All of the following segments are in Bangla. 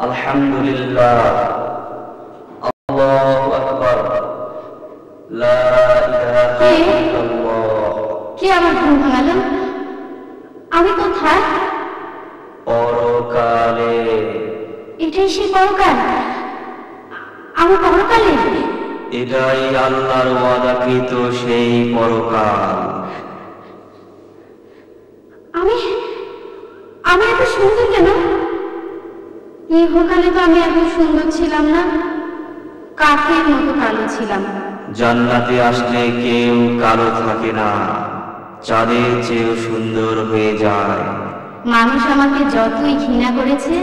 আলহামদুলিল্লাহ, আল্লাহু আকবার, লা ইলাহা ইল্লাল্লাহ। কে আমার ঘুম ভাঙালো? আমি কোথায়? পরকালে। এটাই সেই পরকাল? আমি পরকালে? এটাই আল্লাহর ওয়াদাকৃত সেই পরকাল। আমি এত সুন্দর কেন? ইহকালে তো আমি এত সুন্দর ছিলাম না, কাঠের মতো কালো ছিলাম। জান্নাতে আসলে কেউ কালো থাকে না, চাঁদের চেয়েও সুন্দর হয়ে যায়। মানুষ আমাকে যতই ঘৃণা করেছে,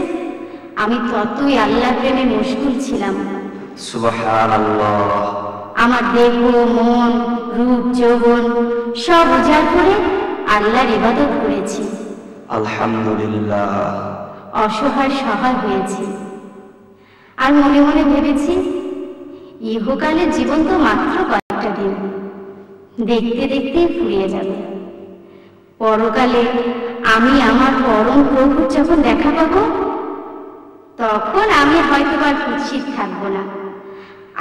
আমি ততই আল্লাহর প্রেমে মশগুল ছিলাম। সুবহানাল্লাহ। আমার দেহ, মন, রূপ, যৌবন সব উজাড় করে আল্লাহর ইবাদত করেছি। আলহামদুলিল্লাহ। অসহায় সহায় হয়েছি, আর মনে মনে ভেবেছি ইহকালের জীবন তো মাত্র কয়েকটা দিন, দেখতে দেখতে ফুরিয়ে যাবে। পরকালে আমি আমার পরম প্রভুর যখন দেখা পাবো, তখন আমি হয়তো আর কুৎসিত থাকবো না।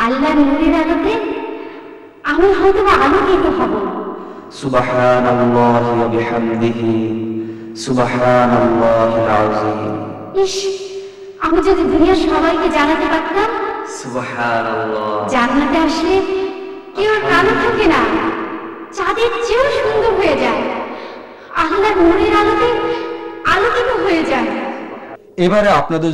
আল্লাহর নূরের আলোতে আমি হয়তো আলোকিত হব। সুবহানাল্লাহি ওয়া বিহামদিহি, সুবহানাল্লাহিল আযীম। ইস, আমি যদি দুনিয়ার সবাইকে জানাতে পারতাম সুবহানাল্লাহ, জান্নাতে আসলে কেউ আর কালো থাকে না, চাঁদের চেয়েও সুন্দর হয়ে যায়, আল্লাহর নূরের আলোতে আলোকিত হয়ে যায়। এবারে আপনাদের